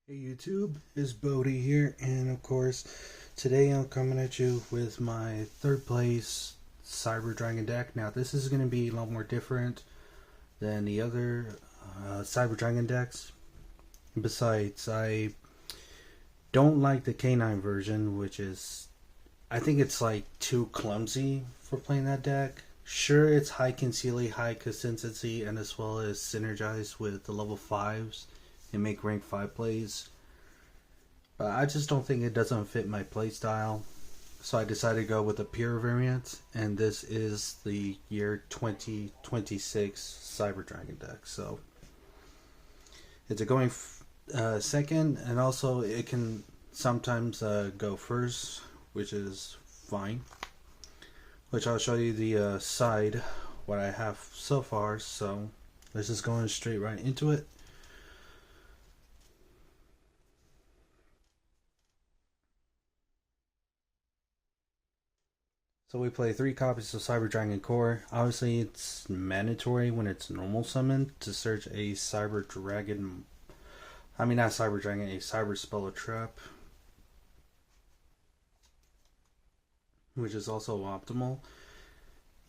Hey YouTube, it's Bodhi here, and of course, today I'm coming at you with my third place Cyber Dragon deck. Now, this is going to be a lot more different than the other Cyber Dragon decks. Besides, I don't like the K9 version, which is, I think it's like too clumsy for playing that deck. Sure, it's high concealy, high consistency, and as well as synergize with the level 5s and make rank 5 plays. But I just don't think it doesn't fit my playstyle. So I decided to go with a pure variant, and this is the year 2026 Cyber Dragon deck. So it's a going second, and also it can sometimes go first, which is fine. Which I'll show you the side, what I have so far. So let's just go in straight right into it. So we play 3 copies of Cyber Dragon Core. Obviously, it's mandatory when it's normal summon to search a Cyber Dragon. I mean, not Cyber Dragon, a Cyber Spell Trap, which is also optimal.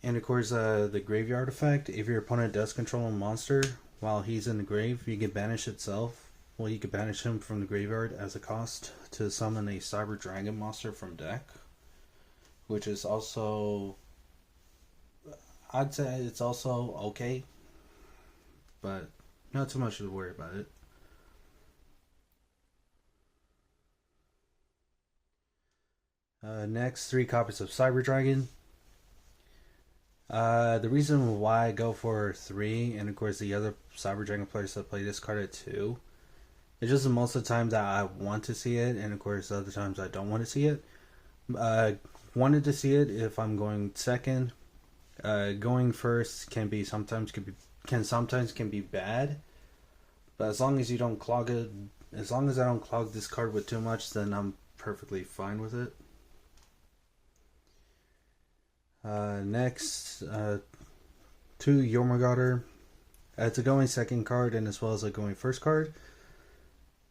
And of course, the Graveyard effect. If your opponent does control a monster while he's in the grave, you can banish itself. Well, you can banish him from the graveyard as a cost to summon a Cyber Dragon monster from deck, which is also, I'd say it's also okay, but not too much to worry about it. Next, 3 copies of Cyber Dragon. The reason why I go for 3, and of course the other Cyber Dragon players that play this card at 2, it's just most of the time that I want to see it, and of course other times I don't want to see it. Wanted to see it if I'm going second. Going first can be bad, but as long as you don't clog it, as long as I don't clog this card with too much, then I'm perfectly fine with it. Next, 2 Yormagauder. It's a going second card and as well as a going first card.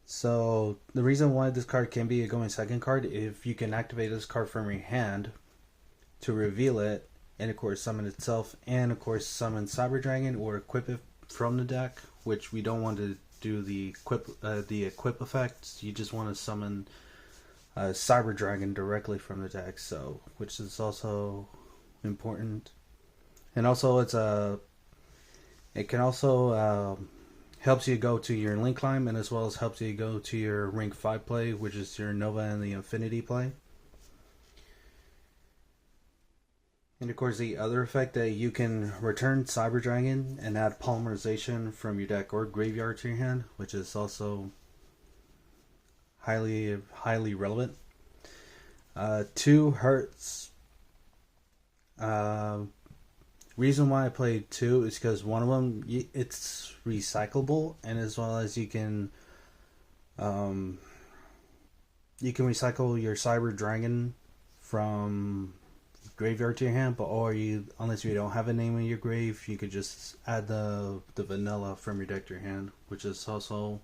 So the reason why this card can be a going second card, if you can activate this card from your hand to reveal it, and of course summon itself, and of course summon Cyber Dragon or equip it from the deck, which we don't want to do the equip effect. You just want to summon Cyber Dragon directly from the deck, so which is also important. And also it can also helps you go to your link climb, and as well as helps you go to your rank 5 play, which is your Nova and the Infinity play. And of course the other effect that you can return Cyber Dragon and add polymerization from your deck or graveyard to your hand, which is also highly relevant. 2 hurts. Reason why I played 2 is because one of them, it's recyclable, and as well as you can recycle your Cyber Dragon from graveyard to your hand, but or you, unless you don't have a name in your grave, you could just add the vanilla from your deck to your hand, which is also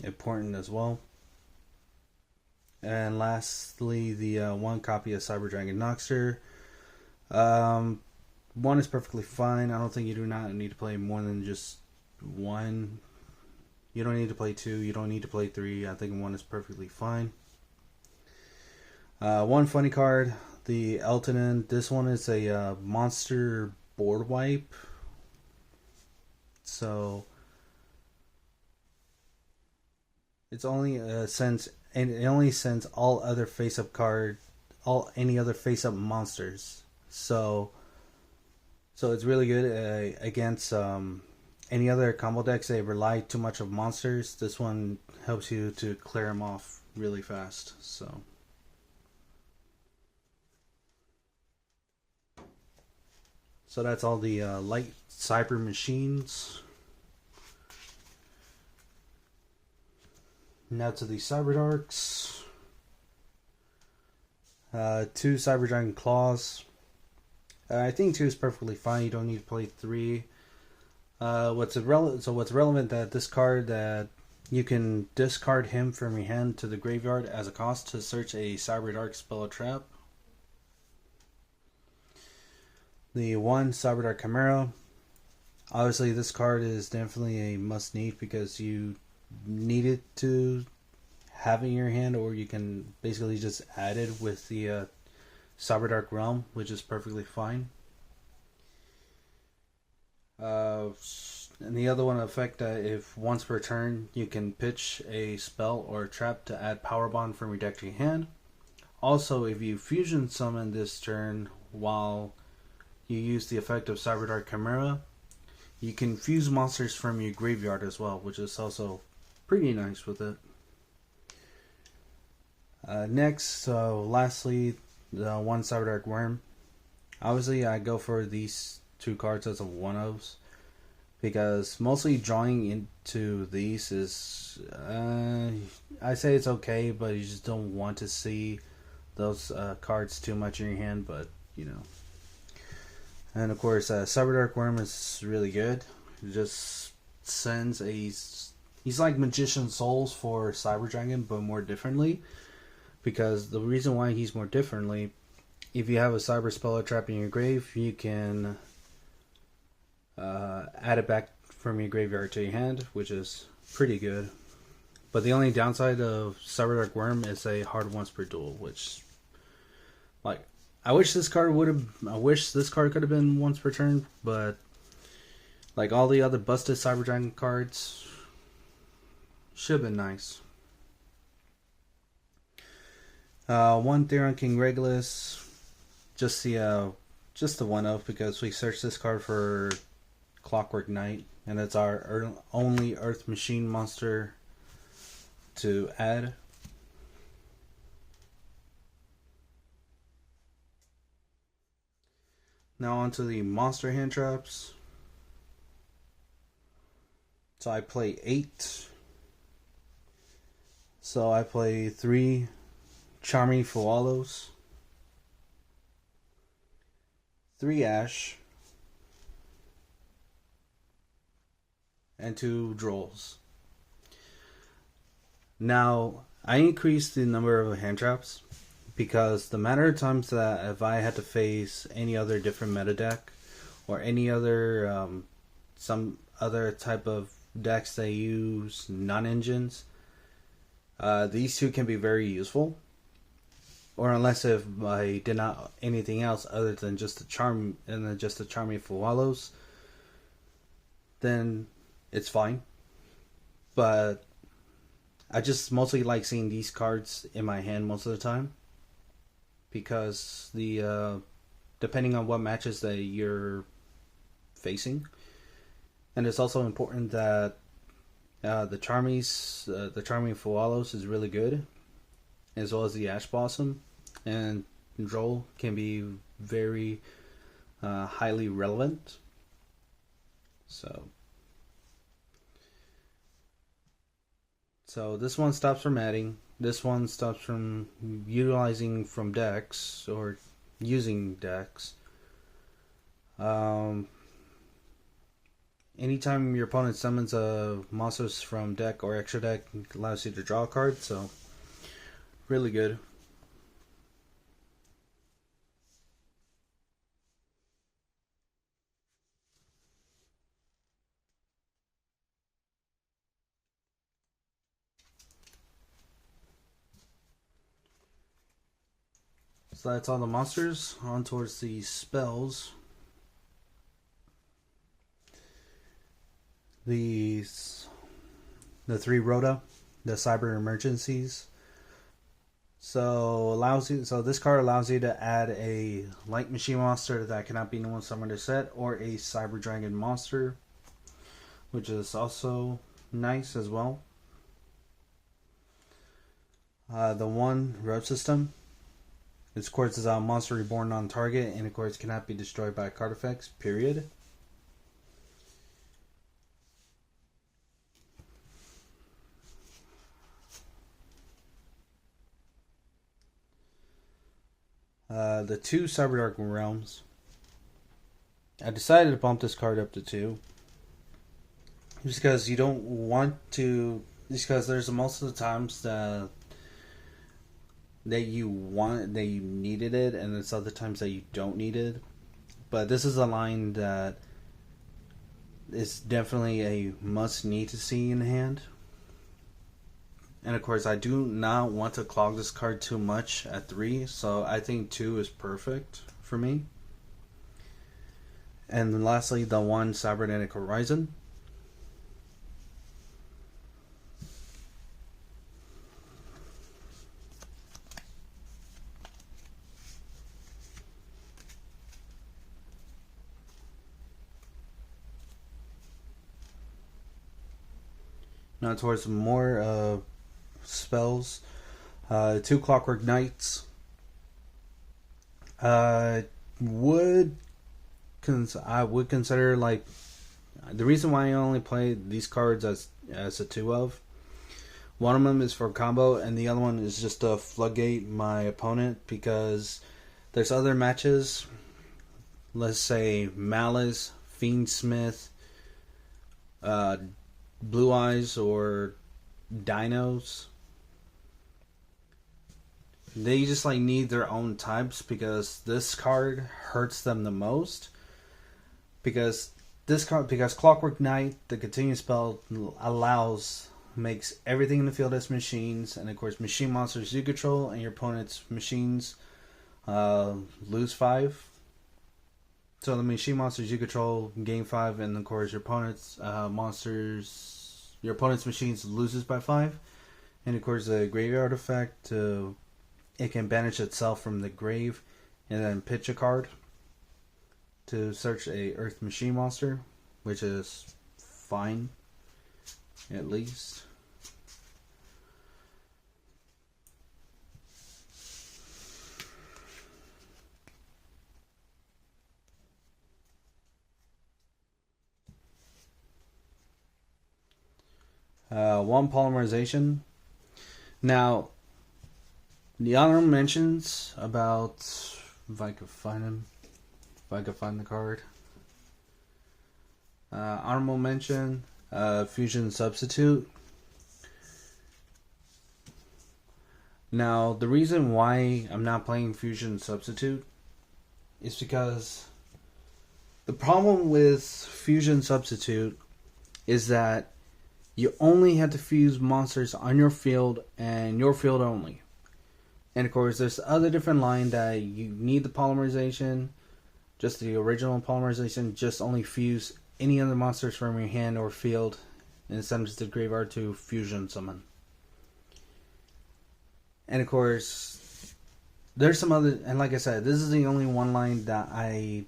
important as well. And lastly, the 1 copy of Cyber Dragon Noxter. 1 is perfectly fine. I don't think you do not need to play more than just 1. You don't need to play 2. You don't need to play 3. I think 1 is perfectly fine. 1 funny card, the Eltonin. This one is a monster board wipe. So it's only since and it only sends all other any other face up monsters. So it's really good against any other combo decks that rely too much of monsters. This one helps you to clear them off really fast. So that's all the light cyber machines. Now to the Cyber Darks. 2 Cyber Dragon Claws. I think 2 is perfectly fine. You don't need to play 3. What's relevant that this card that you can discard him from your hand to the graveyard as a cost to search a Cyber Dark spell or trap. The one Cyber Dark Chimera. Obviously, this card is definitely a must need because you need it to have it in your hand, or you can basically just add it with the Cyber Dark Realm, which is perfectly fine. And the other one effect that if once per turn you can pitch a spell or a trap to add Power Bond from your deck to your hand. Also, if you fusion summon this turn while you use the effect of Cyber Dark Chimera, you can fuse monsters from your graveyard as well, which is also pretty nice with it. Next, lastly, the one Cyber Dark Worm. Obviously, I go for these two cards as a one-ofs because mostly drawing into these is, I say it's okay, but you just don't want to see those cards too much in your hand, but you know. And of course, Cyber Dark Worm is really good. It just sends a... He's like Magician Souls for Cyber Dragon, but more differently. Because the reason why he's more differently, if you have a Cyber Spell or Trap in your grave, you can add it back from your graveyard to your hand, which is pretty good. But the only downside of Cyber Dark Worm is a hard once per duel, which... like, I wish this card could have been once per turn, but like all the other busted Cyber Dragon cards, should have been nice. One Theron King Regulus, just the one of, because we searched this card for Clockwork Knight, and it's our only Earth Machine monster to add. Now onto the monster hand traps. So I play 8. So I play 3 Charming Fualos, 3 Ash, and 2 Drolls. Now, I increased the number of hand traps because the matter of times that if I had to face any other different meta deck or any other some other type of decks that use non-engines, these two can be very useful. Or unless if I did not anything else other than just the charm and then just the Charming Fualos, then it's fine. But I just mostly like seeing these cards in my hand most of the time, because the depending on what matches that you're facing, and it's also important that the Charming Fualos is really good, as well as the Ash Blossom, and Droll can be very highly relevant. So this one stops from adding. This one stops from utilizing from decks or using decks. Anytime your opponent summons a monsters from deck or extra deck, it allows you to draw a card. So really good. So that's all the monsters. On towards the spells. The 3 Rhoda, the Cyber Emergencies. So this card allows you to add a Light Machine monster that cannot be known summoned or set, or a Cyber Dragon monster, which is also nice as well. The 1 Road System. This course is a monster reborn on target, and of course cannot be destroyed by card effects, period. The 2 Cyber Dark Realms. I decided to bump this card up to 2. Just because you don't want to... because there's most of the times that you needed it, and there's other times that you don't need it. But this is a line that is definitely a must need to see in hand. And of course, I do not want to clog this card too much at 3, so I think 2 is perfect for me. And then lastly, the 1 Cybernetic Horizon. Now towards more spells. 2 Clockwork Knights. I would consider, like, the reason why I only play these cards as a 2 of. One of them is for combo, and the other one is just to floodgate my opponent, because there's other matches. Let's say Malice, Fiendsmith, Blue Eyes, or Dinos. They just like need their own types, because this card hurts them the most. Because Clockwork Knight, the continuous spell, makes everything in the field as machines, and of course machine monsters you control and your opponent's machines lose 5. So the machine monsters you control gain 5, and of course your opponent's machines loses by 5. And of course the graveyard effect, it can banish itself from the grave and then pitch a card to search a Earth Machine monster, which is fine, at least. One Polymerization. Now, the honorable mentions about, if I could find him, if I could find the card. Honorable mention, Fusion Substitute. Now, the reason why I'm not playing Fusion Substitute is because the problem with Fusion Substitute is that you only have to fuse monsters on your field and your field only. And of course, there's other different line that you need the polymerization, just the original polymerization, just only fuse any other monsters from your hand or field and send them to the graveyard to fusion summon. And of course, there's some other, and like I said, this is the only one line that I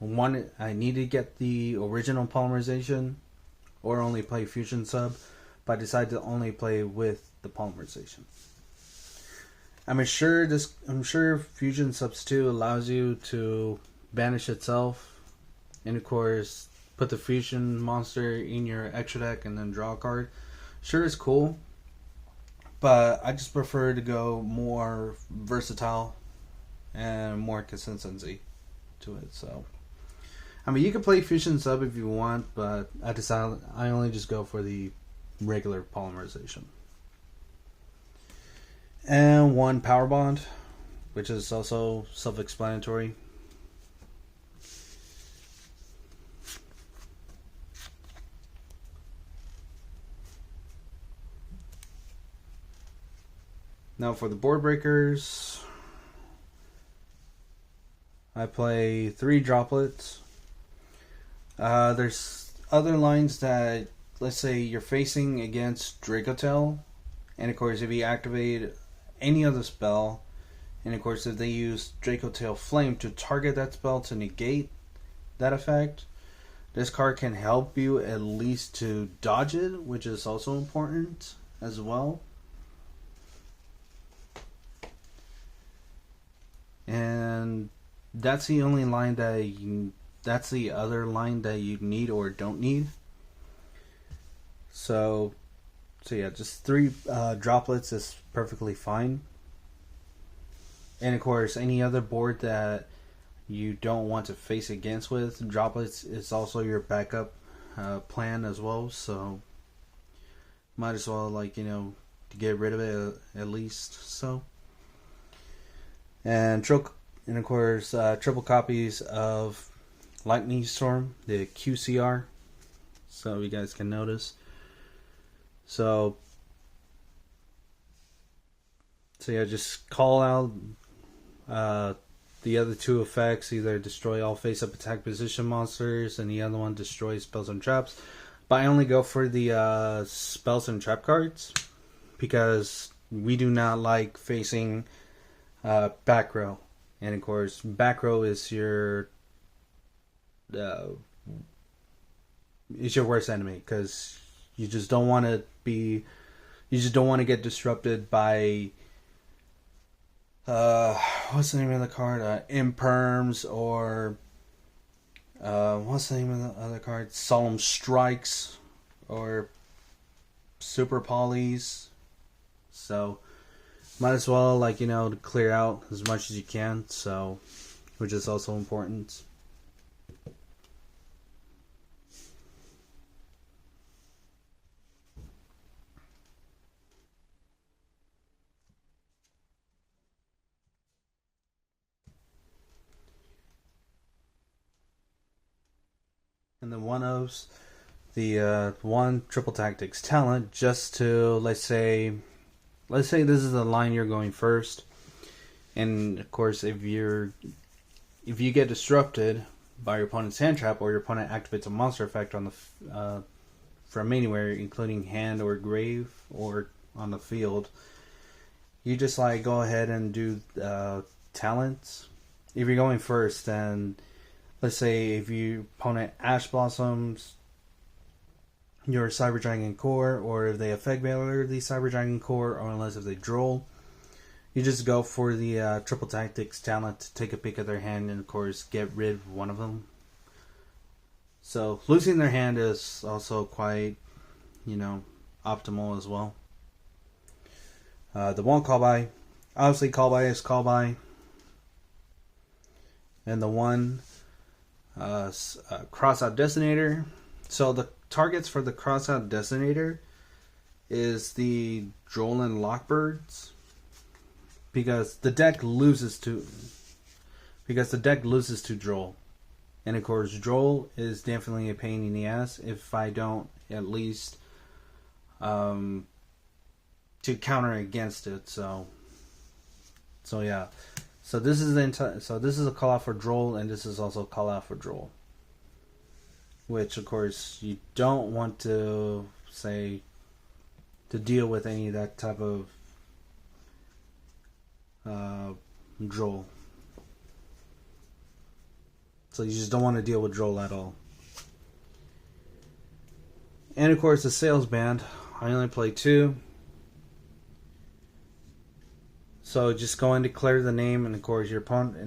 need to get the original polymerization or only play fusion sub, but I decided to only play with the polymerization. I'm sure Fusion Substitute allows you to banish itself, and of course put the fusion monster in your extra deck and then draw a card. Sure, it's cool, but I just prefer to go more versatile and more consistency to it. So, I mean, you can play Fusion Sub if you want, but I only just go for the regular polymerization. And one Power Bond, which is also self-explanatory. Now for the board breakers, I play 3 droplets. There's other lines that, let's say you're facing against Dracotail, and of course if you activate any other spell, and of course if they use Dracotail Flame to target that spell to negate that effect, this card can help you at least to dodge it, which is also important as well. And that's the only line that's the other line that you need or don't need. So yeah, just 3 droplets is perfectly fine. And of course, any other board that you don't want to face against with droplets is also your backup plan as well. So Might as well, like, to get rid of it at least. So, and and of course, triple copies of Lightning Storm, the QCR, so you guys can notice. So yeah, just call out the other two effects. Either destroy all face-up attack position monsters, and the other one destroys spells and traps. But I only go for the spells and trap cards because we do not like facing back row. And of course, back row is your worst enemy because you just don't want to get disrupted by what's the name of the card? Imperms, or what's the name of the other card? Solemn Strikes, or Super Polys. So might as well, like, to clear out as much as you can. So, which is also important. And then one of the one triple tactics talent, just to let's say this is the line you're going first, and of course if you get disrupted by your opponent's hand trap, or your opponent activates a monster effect on the from anywhere, including hand or grave or on the field, you just like go ahead and do talents. If you're going first, then let's say if your opponent Ash Blossoms your Cyber Dragon Core, or if they Effect Veiler the Cyber Dragon Core, or unless if they droll, you just go for the Triple Tactics talent to take a peek at their hand and of course get rid of one of them. So losing their hand is also quite, optimal as well. The one call by, obviously call by is call by, and the one cross out Destinator. So the targets for the cross out Destinator is the Droll and Lockbirds, because the deck loses to Droll, and of course Droll is definitely a pain in the ass if I don't at least to counter against it. So yeah. So this is a call out for Droll, and this is also a call out for Droll, which of course you don't want to deal with any of that type of Droll. So you just don't want to deal with Droll at all. And of course the Sales Band, I only play 2. So just go and declare the name, and of course your opponent,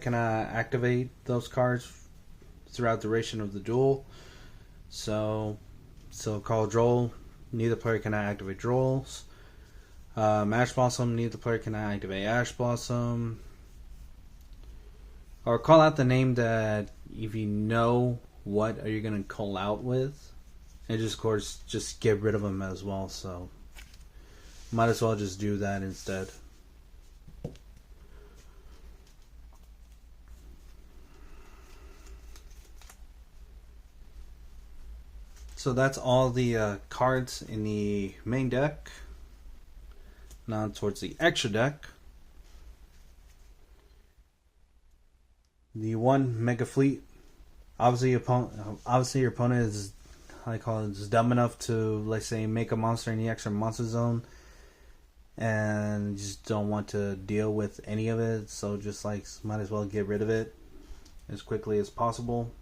can activate those cards throughout the duration of the duel. So call Droll, neither player can activate Drolls. Ash Blossom, neither player can activate Ash Blossom. Or call out the name that if you know what are you going to call out with, and just of course just get rid of them as well. So might as well just do that instead. So that's all the cards in the main deck. Now towards the extra deck. The one Mega Fleet. Obviously your opponent is, is dumb enough to, let's say, make a monster in the extra monster zone, and just don't want to deal with any of it. So just might as well get rid of it as quickly as possible.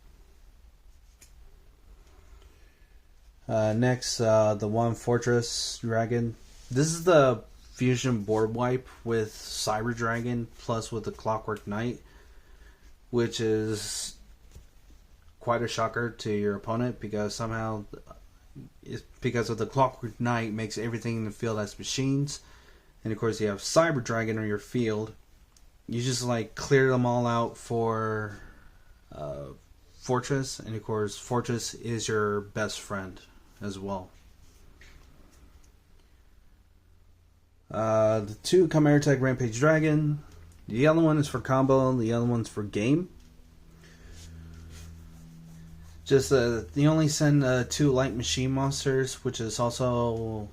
Next, the one Fortress Dragon. This is the fusion board wipe with Cyber Dragon plus with the Clockwork Knight, which is quite a shocker to your opponent, because somehow because of the Clockwork Knight makes everything in the field as machines, and of course you have Cyber Dragon on your field. You just clear them all out for Fortress, and of course Fortress is your best friend. as well. The two Chimera Tech Rampage Dragon. The yellow one is for combo, and the other one's for game. Just they only send two light machine monsters, which is also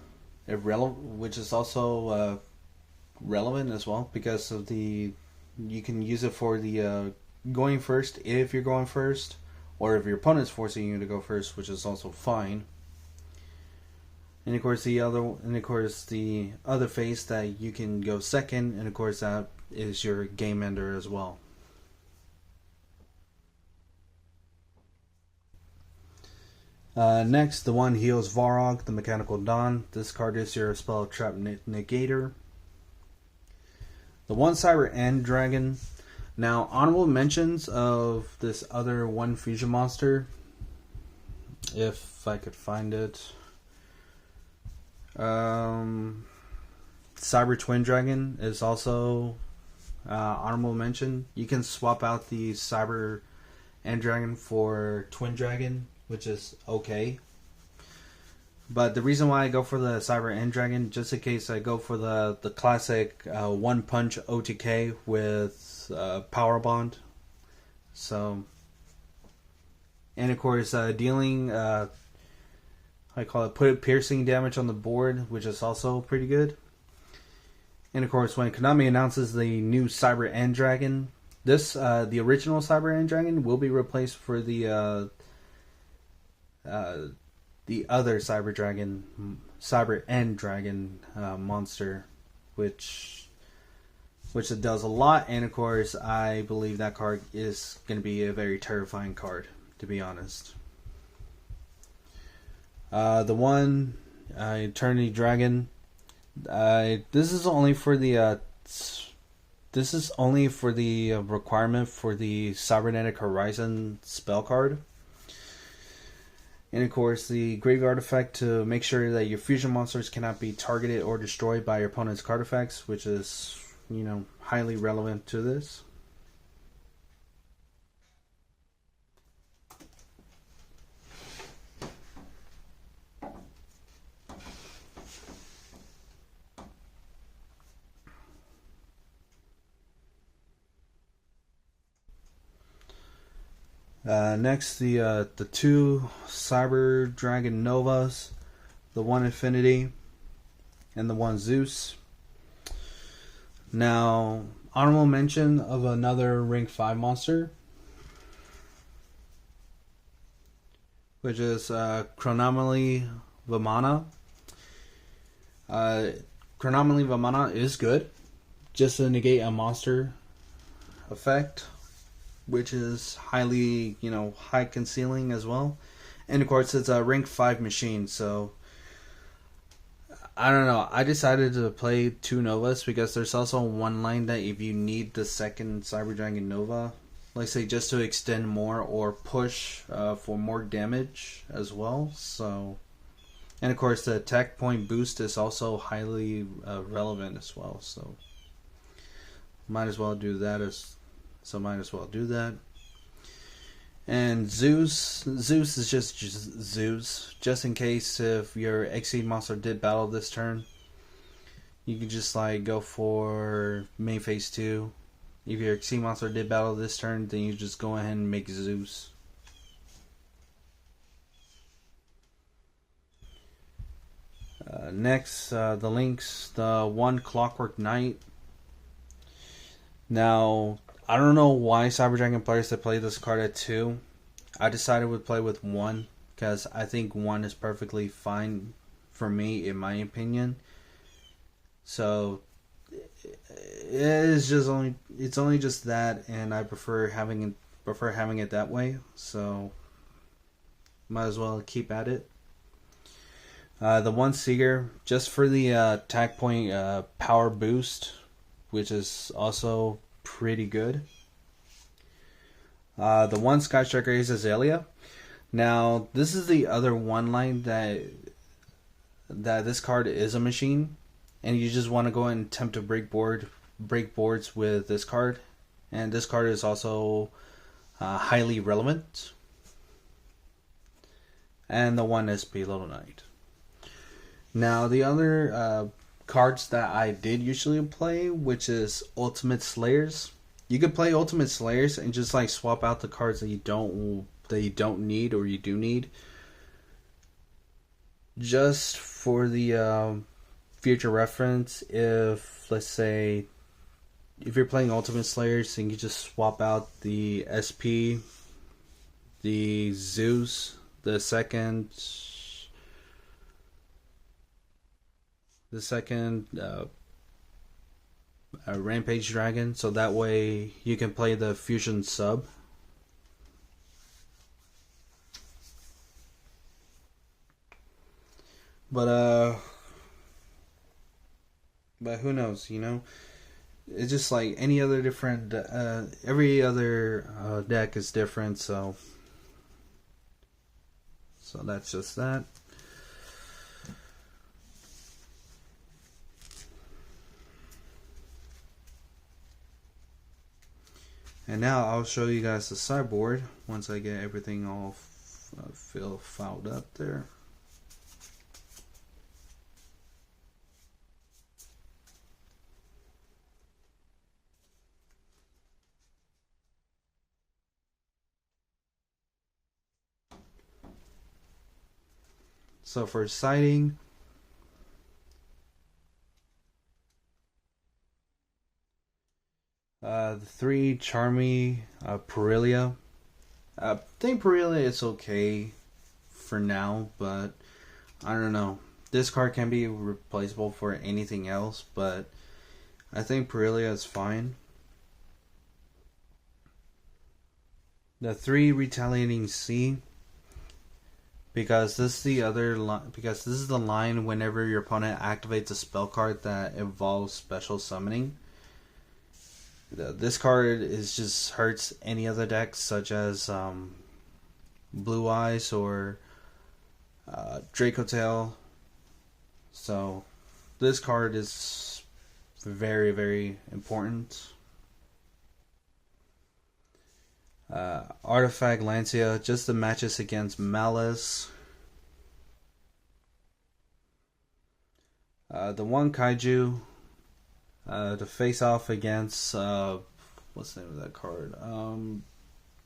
relevant as well because of the you can use it for the going first if you're going first, or if your opponent's forcing you to go first, which is also fine. And of course the other phase that you can go second, and of course that is your game ender as well. Next, the one heals Varog, the Mechanical Dawn. This card is your spell trap negator. The one Cyber End Dragon. Now, honorable mentions of this other one fusion monster, if I could find it. Cyber Twin Dragon is also honorable mention. You can swap out the Cyber End Dragon for Twin Dragon, which is okay. But the reason why I go for the Cyber End Dragon, just in case I go for the classic one punch OTK with Power Bond. So, and of course dealing put piercing damage on the board, which is also pretty good. And of course, when Konami announces the new Cyber End Dragon, this the original Cyber End Dragon will be replaced for the other Cyber End Dragon monster, which it does a lot. And of course, I believe that card is going to be a very terrifying card, to be honest. The one Eternity Dragon. This is only for the requirement for the Cybernetic Horizon spell card. And of course, the graveyard effect to make sure that your fusion monsters cannot be targeted or destroyed by your opponent's card effects, which is, highly relevant to this. Next, the two Cyber Dragon Novas, the one Infinity and the one Zeus. Now, honorable mention of another Rank 5 monster, which is Chronomaly Vamana. Chronomaly Vamana is good, just to negate a monster effect, which is highly, high concealing as well. And of course, it's a rank 5 machine, so I don't know. I decided to play two Novas because there's also one line that if you need the second Cyber Dragon Nova, let's say just to extend more or push for more damage as well. So, and of course, the attack point boost is also highly relevant as well. So, might as well do that And Zeus is just Zeus. Just in case if your Exceed monster did battle this turn, you can just go for main phase 2. If your Exceed monster did battle this turn, then you just go ahead and make Zeus. Next, the links, the one Clockwork Knight. Now, I don't know why Cyber Dragon players that play this card at 2. I decided to play with 1 because I think 1 is perfectly fine for me, in my opinion. So it's only just that, and I prefer having it that way. So might as well keep at it. The one Seeger, just for the attack point power boost, which is also pretty good. The one Sky Striker is Azalea. Now, this is the other one line that this card is a machine, and you just want to go and attempt to break boards with this card, and this card is also highly relevant. and the 1 SP Little Knight. Now the other cards that I did usually play, which is Ultimate Slayers. You could play Ultimate Slayers and just like swap out the cards that you don't need or you do need. Just for the future reference, if let's say if you're playing Ultimate Slayers and you just swap out the SP, the Zeus, the second Rampage Dragon, so that way you can play the Fusion sub. But who knows, you know? It's just like any other different, every other deck is different, so that's just that. And now I'll show you guys the sideboard once I get everything all filed up there. So for siding, the 3 Charmy Perilia. I think Perilia is okay for now, but I don't know. This card can be replaceable for anything else, but I think Perilia is fine. The 3 Retaliating Sea. Because this is the line whenever your opponent activates a spell card that involves special summoning. This card just hurts any other deck, such as Blue Eyes or Draco Tail. So this card is very, very important. Artifact Lancia, just the matches against Malice. The 1 Kaiju, to face off against what's the name of that card?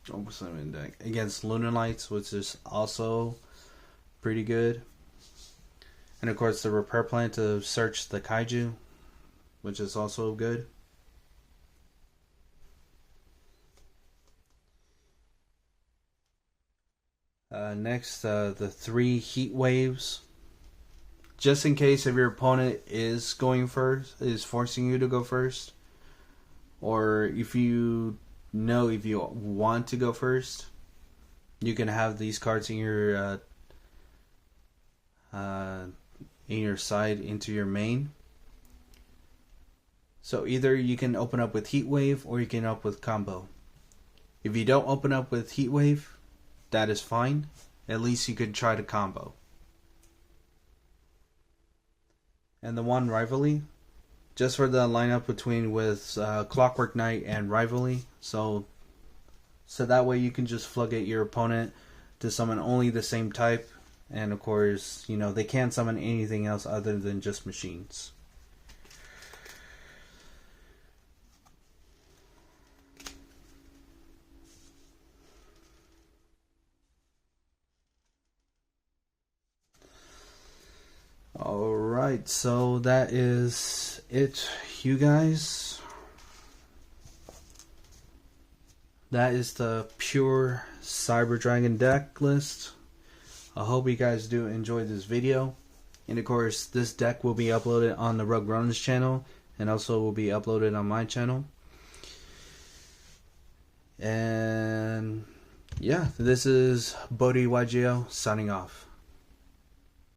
What's the name of the deck? Against Lunalights, which is also pretty good. And of course the Repair Plan to search the Kaiju, which is also good. Next, the 3 Heat Waves. Just in case if your opponent is going first, is forcing you to go first, or if you want to go first, you can have these cards in your side into your main. So either you can open up with Heat Wave or you can open up with Combo. If you don't open up with Heat Wave, that is fine. At least you could try to combo. And the 1 Rivalry, just for the lineup between with Clockwork Knight and Rivalry. So that way you can just floodgate your opponent to summon only the same type. And of course, you know, they can't summon anything else other than just machines. Alright, so that is it, you guys. That is the pure Cyber Dragon deck list. I hope you guys do enjoy this video. And of course, this deck will be uploaded on the Rogue Runners channel and also will be uploaded on my channel. And yeah, this is Bodhi YGO signing off.